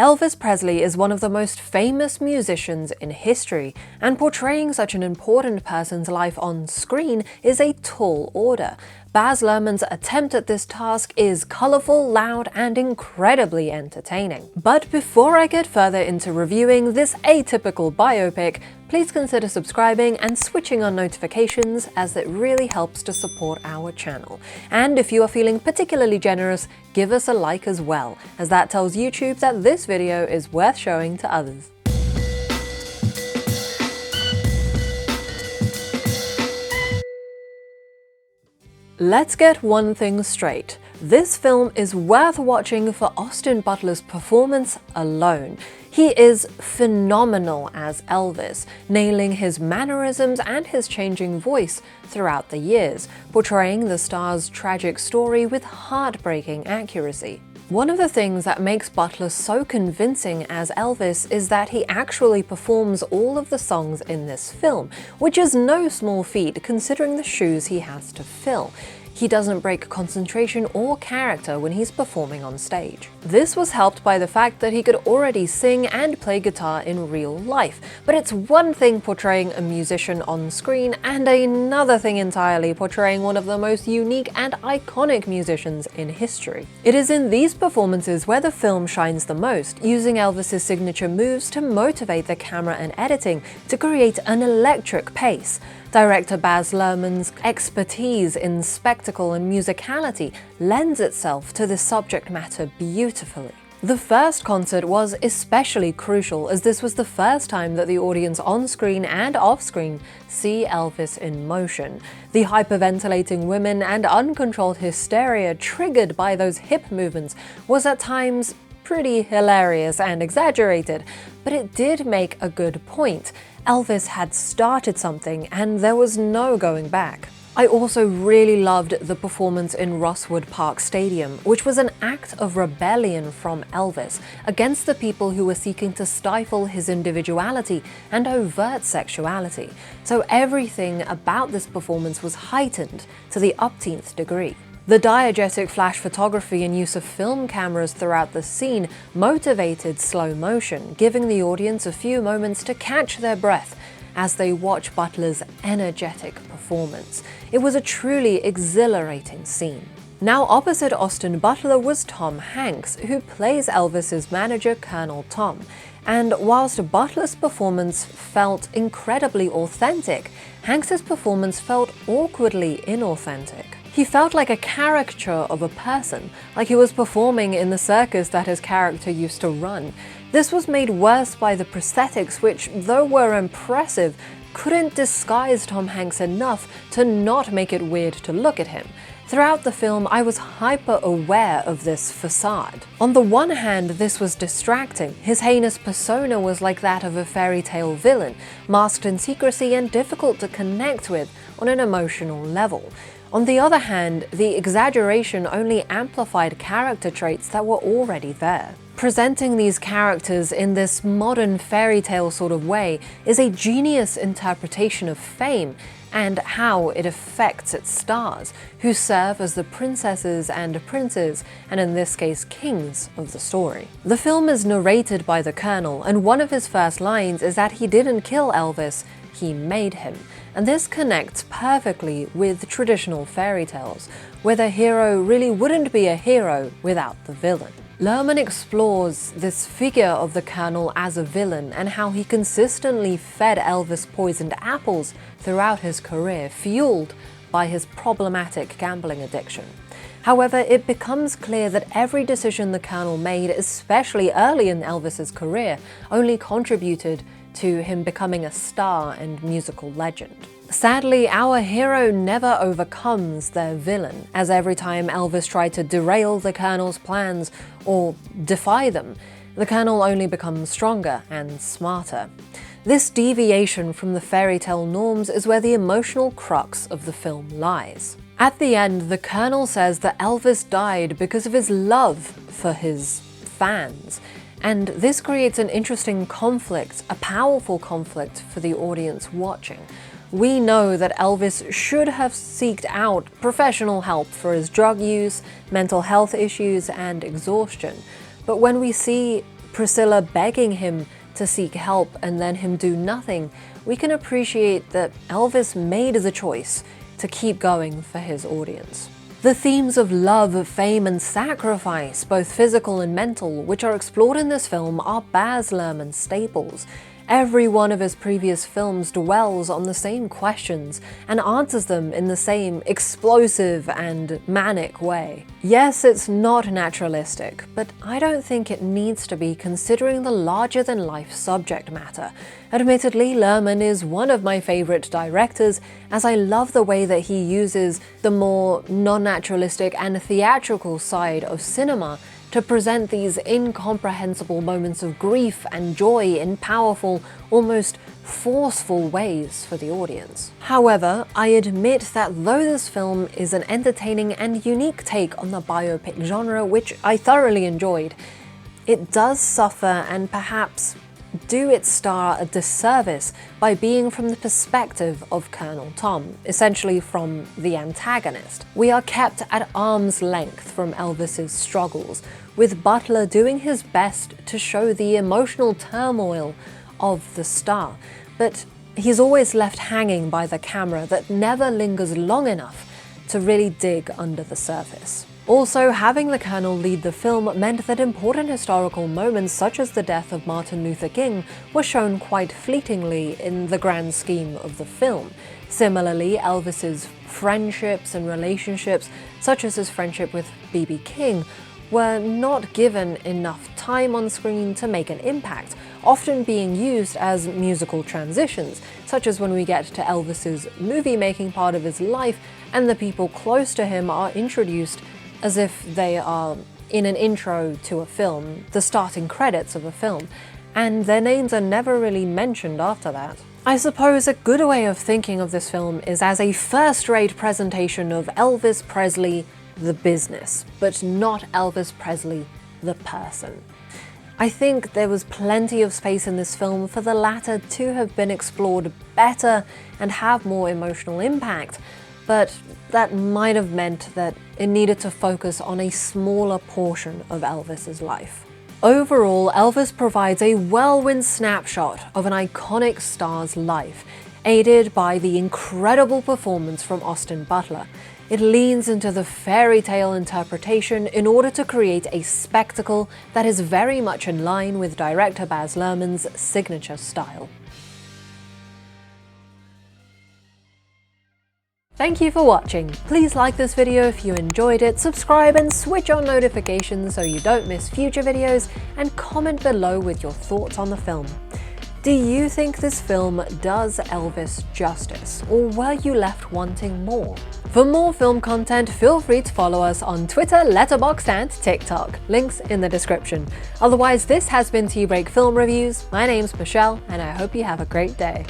Elvis Presley is one of the most famous musicians in history, and portraying such an important person's life on screen is a tall order. Baz Luhrmann's attempt at this task is colourful, loud, and incredibly entertaining. But before I get further into reviewing this atypical biopic, please consider subscribing and switching on notifications, as it really helps to support our channel. And if you are feeling particularly generous, give us a like as well, as that tells YouTube that this video is worth showing to others. Let's get one thing straight. This film is worth watching for Austin Butler's performance alone. He is phenomenal as Elvis, nailing his mannerisms and his changing voice throughout the years, portraying the star's tragic story with heartbreaking accuracy. One of the things that makes Butler so convincing as Elvis is that he actually performs all of the songs in this film, which is no small feat considering the shoes he has to fill. He doesn't break concentration or character when he's performing on stage. This was helped by the fact that he could already sing and play guitar in real life, but it's one thing portraying a musician on screen and another thing entirely portraying one of the most unique and iconic musicians in history. It is in these performances where the film shines the most, using Elvis's signature moves to motivate the camera and editing to create an electric pace. Director Baz Luhrmann's expertise in spectacle and musicality lends itself to this subject matter beautifully. The first concert was especially crucial, as this was the first time that the audience on screen and off screen see Elvis in motion. The hyperventilating women and uncontrolled hysteria triggered by those hip movements was at times pretty hilarious and exaggerated, but it did make a good point. Elvis had started something and there was no going back. I also really loved the performance in Rosewood Park Stadium, which was an act of rebellion from Elvis against the people who were seeking to stifle his individuality and overt sexuality. So everything about this performance was heightened to the upteenth degree. The diegetic flash photography and use of film cameras throughout the scene motivated slow motion, giving the audience a few moments to catch their breath as they watch Butler's energetic performance. It was a truly exhilarating scene. Now opposite Austin Butler was Tom Hanks, who plays Elvis's manager, Colonel Tom. And whilst Butler's performance felt incredibly authentic, Hanks's performance felt awkwardly inauthentic. He felt like a caricature of a person, like he was performing in the circus that his character used to run. This was made worse by the prosthetics, which, though were impressive, couldn't disguise Tom Hanks enough to not make it weird to look at him. Throughout the film, I was hyper-aware of this facade. On the one hand, this was distracting. His heinous persona was like that of a fairy tale villain, masked in secrecy and difficult to connect with on an emotional level. On the other hand, the exaggeration only amplified character traits that were already there. Presenting these characters in this modern fairy tale sort of way is a genius interpretation of fame and how it affects its stars, who serve as the princesses and princes, and in this case kings, of the story. The film is narrated by the Colonel, and one of his first lines is that he didn't kill Elvis, he made him. And this connects perfectly with traditional fairy tales, where the hero really wouldn't be a hero without the villain. Luhrmann explores this figure of the Colonel as a villain and how he consistently fed Elvis poisoned apples throughout his career, fueled by his problematic gambling addiction. However, it becomes clear that every decision the Colonel made, especially early in Elvis's career, only contributed to him becoming a star and musical legend. Sadly, our hero never overcomes their villain, as every time Elvis tried to derail the Colonel's plans or defy them, the Colonel only becomes stronger and smarter. This deviation from the fairy tale norms is where the emotional crux of the film lies. At the end, the Colonel says that Elvis died because of his love for his fans. And this creates an interesting conflict, a powerful conflict for the audience watching. We know that Elvis should have sought out professional help for his drug use, mental health issues, and exhaustion. But when we see Priscilla begging him to seek help and then him do nothing, we can appreciate that Elvis made the choice to keep going for his audience. The themes of love, fame, and sacrifice, both physical and mental, which are explored in this film, are Baz Luhrmann's staples. Every one of his previous films dwells on the same questions and answers them in the same explosive and manic way. Yes, it's not naturalistic, but I don't think it needs to be considering the larger-than-life subject matter. Admittedly, Luhrmann is one of my favorite directors, as I love the way that he uses the more non-naturalistic and theatrical side of cinema to present these incomprehensible moments of grief and joy in powerful, almost forceful ways for the audience. However, I admit that though this film is an entertaining and unique take on the biopic genre, which I thoroughly enjoyed, it does suffer and perhaps do its star a disservice by being from the perspective of Colonel Tom, essentially from the antagonist. We are kept at arm's length from Elvis's struggles, with Butler doing his best to show the emotional turmoil of the star, but he's always left hanging by the camera that never lingers long enough to really dig under the surface. Also, having the Colonel lead the film meant that important historical moments such as the death of Martin Luther King were shown quite fleetingly in the grand scheme of the film. Similarly, Elvis's friendships and relationships, such as his friendship with B.B. King, were not given enough time on screen to make an impact, often being used as musical transitions, such as when we get to Elvis's movie-making part of his life and the people close to him are introduced as if they are in an intro to a film, the starting credits of a film, and their names are never really mentioned after that. I suppose a good way of thinking of this film is as a first-rate presentation of Elvis Presley, the business, but not Elvis Presley, the person. I think there was plenty of space in this film for the latter to have been explored better and have more emotional impact, but that might have meant that it needed to focus on a smaller portion of Elvis's life. Overall, Elvis provides a whirlwind snapshot of an iconic star's life, aided by the incredible performance from Austin Butler. It leans into the fairy tale interpretation in order to create a spectacle that is very much in line with director Baz Luhrmann's signature style. Thank you for watching. Please like this video if you enjoyed it, subscribe and switch on notifications so you don't miss future videos, and comment below with your thoughts on the film. Do you think this film does Elvis justice, or were you left wanting more? For more film content, feel free to follow us on Twitter, Letterboxd and TikTok. Links in the description. Otherwise, this has been Tea Break Film Reviews. My name's Michelle, and I hope you have a great day.